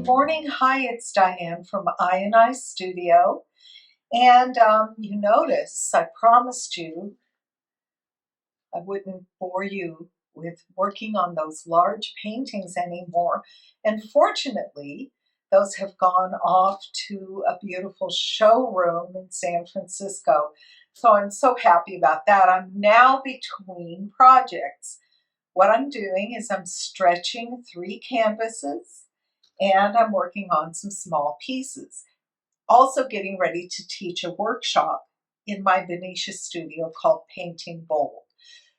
Good morning. Hi, it's Diane from I Studio. And you notice I promised you I wouldn't bore you with working on those large paintings anymore. And fortunately, those have gone off to a beautiful showroom in San Francisco. So I'm so happy about that. I'm now between projects. What I'm doing is I'm stretching 3 canvases and I'm working on some small pieces. Also getting ready to teach a workshop in my Benicia studio called Painting Bold.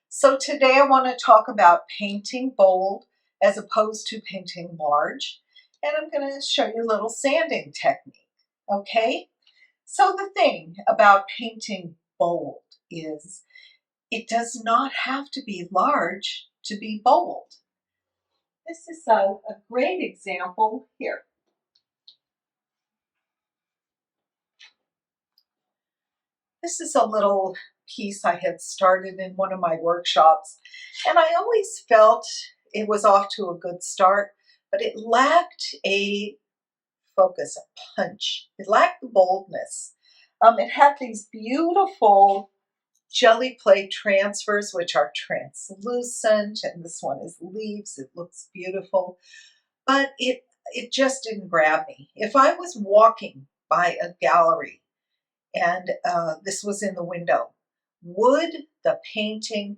So today I want to talk about painting bold as opposed to painting large. And I'm going to show you a little sanding technique, okay? So the thing about painting bold is it does not have to be large to be bold. This is a great example here. This is a little piece I had started in one of my workshops, and I always felt it was off to a good start, but it lacked a focus, a punch. It lacked the boldness. It had these beautiful jelly plate transfers, which are translucent, and this one is leaves. It looks beautiful, but it just didn't grab me. If I was walking by a gallery and this was in the window, would the painting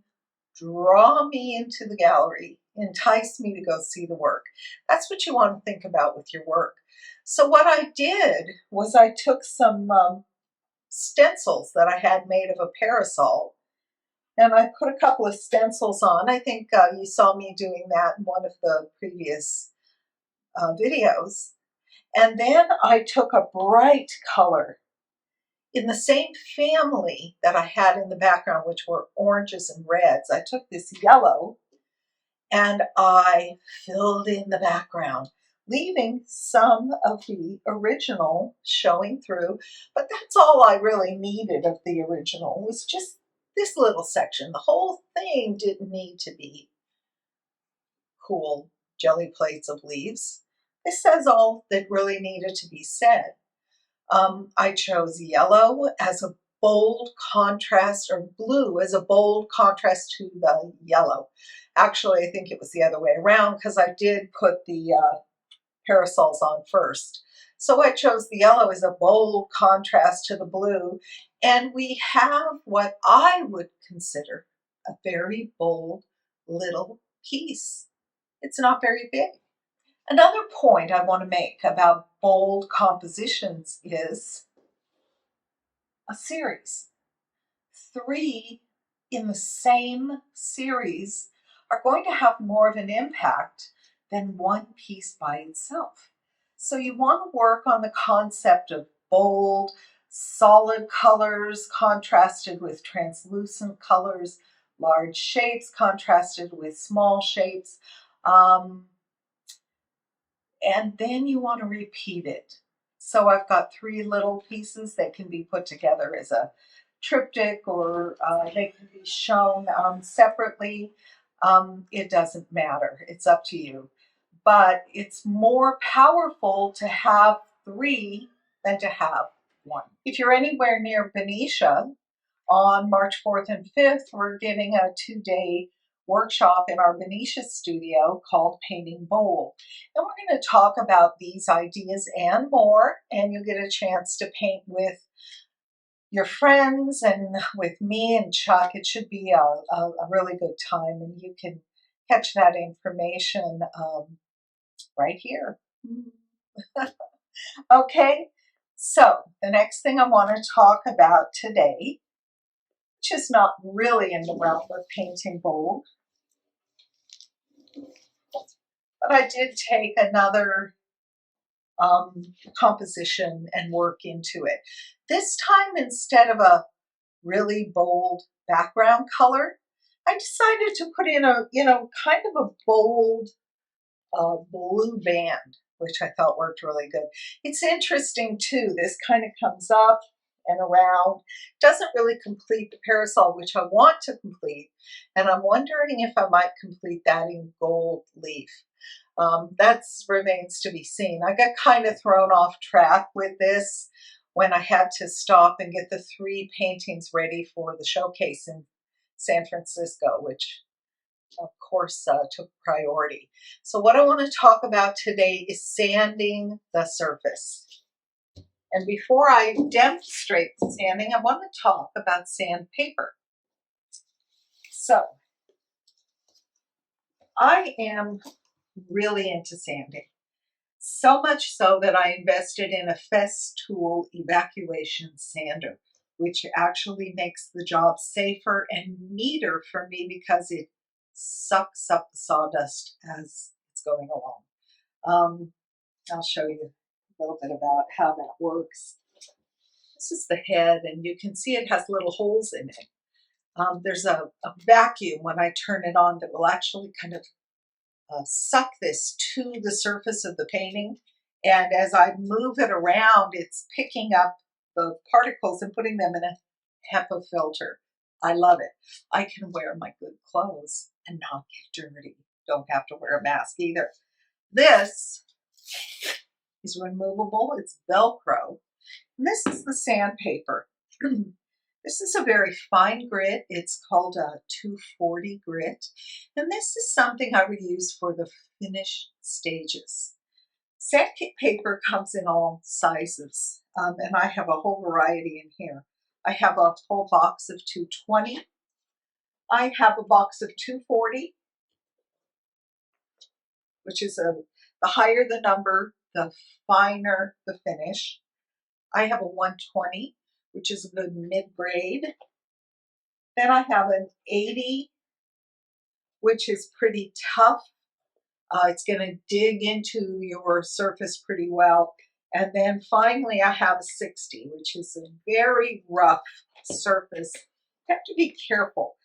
draw me into the gallery, entice me to go see the work? That's what you want to think about with your work. So what I did was I took some stencils that I had made of a parasol, and I put a couple of stencils on. I think you saw me doing that in one of the previous videos. And then I took a bright color in the same family that I had in the background, which were oranges and reds. I took this yellow and I filled in the background, leaving some of the original showing through. But that's all I really needed of the original, was just this little section. The whole thing didn't need to be cool jelly plates of leaves. This says all that really needed to be said. I chose yellow as a bold contrast, or blue as a bold contrast to the yellow. Actually, I think it was the other way around because I did put the parasols on first. So I chose the yellow as a bold contrast to the blue, and we have what I would consider a very bold little piece. It's not very big. Another point I want to make about bold compositions is a series. 3 in the same series are going to have more of an impact than one piece by itself. So you want to work on the concept of bold, solid colors contrasted with translucent colors, large shapes contrasted with small shapes. And then you want to repeat it. So I've got 3 little pieces that can be put together as a triptych, or they can be shown separately. It doesn't matter. It's up to you. But it's more powerful to have 3 than to have 1. If you're anywhere near Benicia, on March 4th and 5th, we're giving a 2-day workshop in our Benicia studio called Painting Bold. And we're going to talk about these ideas and more, and you'll get a chance to paint with your friends and with me and Chuck. It should be a really good time, and you can catch that information right here. Okay, so the next thing I want to talk about today, which is not really in the realm of painting bold, but I did take another composition and work into it. This time, instead of a really bold background color, I decided to put in a, kind of a bold blue band, which I thought worked really good. It's interesting too, this kind of comes up and around, doesn't really complete the parasol, which I want to complete, and I'm wondering if I might complete that in gold leaf. That remains to be seen. I got kind of thrown off track with this when I had to stop and get the 3 paintings ready for the showcase in San Francisco, which of course took priority. So what I want to talk about today is sanding the surface. And before I demonstrate the sanding, I want to talk about sandpaper. So I am really into sanding. So much so that I invested in a Festool evacuation sander, which actually makes the job safer and neater for me because it sucks up the sawdust as it's going along. I'll show you a little bit about how that works. This is the head, and you can see it has little holes in it. There's a vacuum when I turn it on that will actually kind of suck this to the surface of the painting. And as I move it around, it's picking up the particles and putting them in a HEPA filter. I love it. I can wear my good clothes and not get dirty. Don't have to wear a mask either. This is removable. It's Velcro. And this is the sandpaper. This is a very fine grit. It's called a 240 grit. And this is something I would use for the finished stages. Sandpaper comes in all sizes, and I have a whole variety in here. I have a whole box of 220. I have a box of 240, which is the higher the number, the finer the finish. I have a 120, which is a good mid-grade. Then I have an 80, which is pretty tough. It's going to dig into your surface pretty well. And then finally I have a 60, which is a very rough surface. You have to be careful.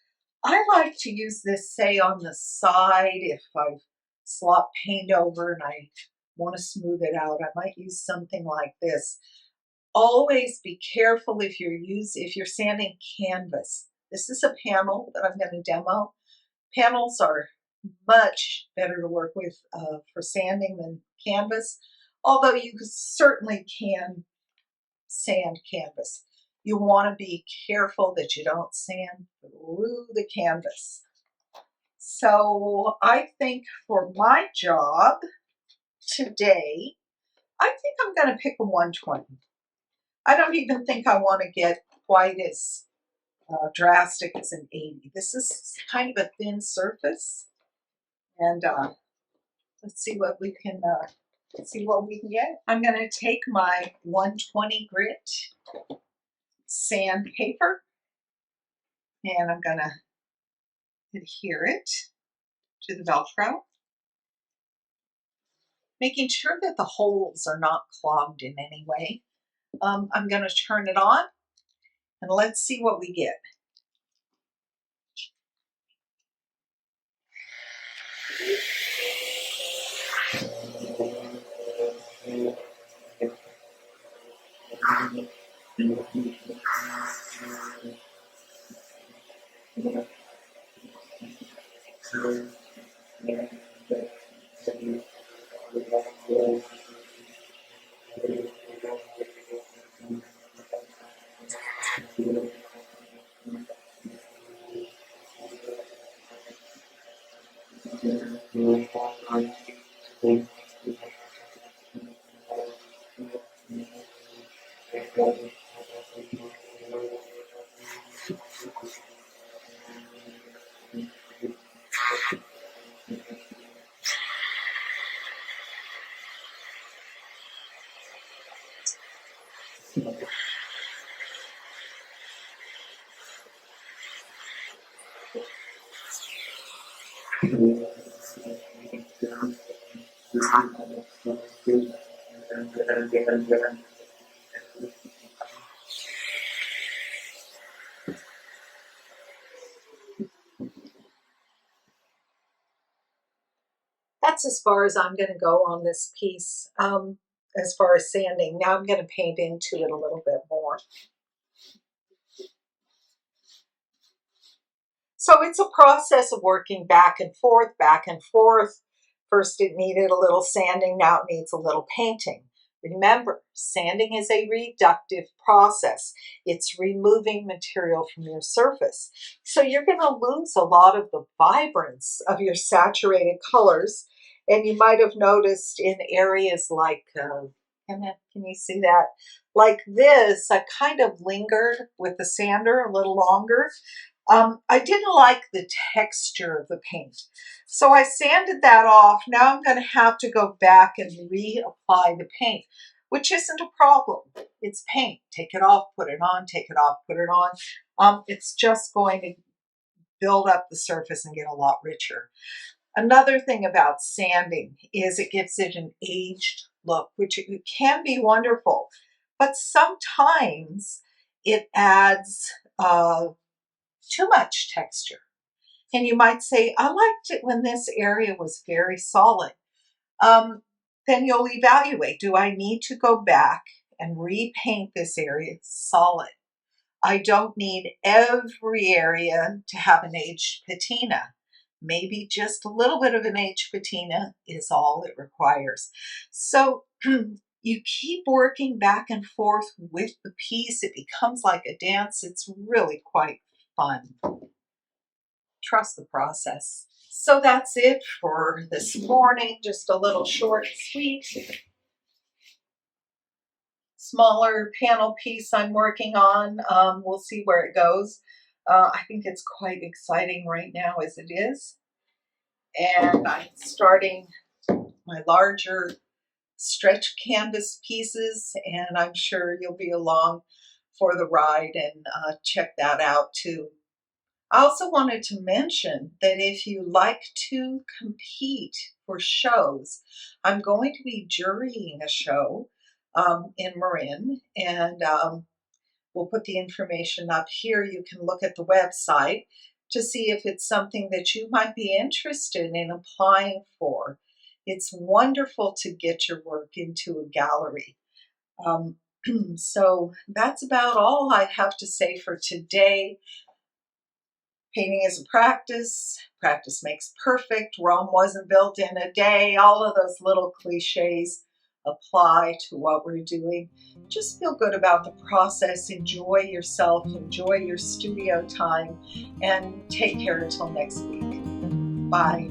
I like to use this, say, on the side if I've slopped paint over and I want to smooth it out. I might use something like this. Always be careful if you're sanding canvas. This is a panel that I'm going to demo. Panels are much better to work with for sanding than canvas, although you certainly can sand canvas. You want to be careful that you don't sand through the canvas. So I think for my job today, I think I'm going to pick a 120. I don't even think I want to get quite as drastic as an 80. This is kind of a thin surface, and let's see what we can get. I'm going to take my 120 grit sandpaper, and I'm going to adhere it to the Velcro, making sure that the holes are not clogged in any way. I'm going to turn it on, and let's see what we get. That's as far as I'm going to go on this piece as far as sanding. Now I'm going to paint into it a little bit more. So it's a process of working back and forth First it needed a little sanding, now it needs a little painting. Remember, sanding is a reductive process. It's removing material from your surface. So you're going to lose a lot of the vibrance of your saturated colors. And you might have noticed in areas like, can you see that? Like this, I kind of lingered with the sander a little longer. I didn't like the texture of the paint. So I sanded that off. Now I'm going to have to go back and reapply the paint, which isn't a problem. It's paint. Take it off, put it on, take it off, put it on. It's just going to build up the surface and get a lot richer. Another thing about sanding is it gives it an aged look, which it can be wonderful, but sometimes it adds too much texture. And you might say, I liked it when this area was very solid. Then you'll evaluate, do I need to go back and repaint this area solid? I don't need every area to have an aged patina. Maybe just a little bit of an aged patina is all it requires. So you keep working back and forth with the piece. It becomes like a dance. It's really quite fun. Trust the process. So that's it for this morning. Just a little short, sweet, smaller panel piece I'm working on. We'll see where it goes. I think it's quite exciting right now as it is. And I'm starting my larger stretch canvas pieces, and I'm sure you'll be along for the ride and check that out too. I also wanted to mention that if you like to compete for shows, I'm going to be jurying a show in Marin, and we'll put the information up here. You can look at the website to see if it's something that you might be interested in applying for. It's wonderful to get your work into a gallery. So that's about all I have to say for today. Painting is a practice. Practice makes perfect. Rome wasn't built in a day. All of those little cliches apply to what we're doing. Just feel good about the process. Enjoy yourself. Enjoy your studio time. And take care until next week. Bye.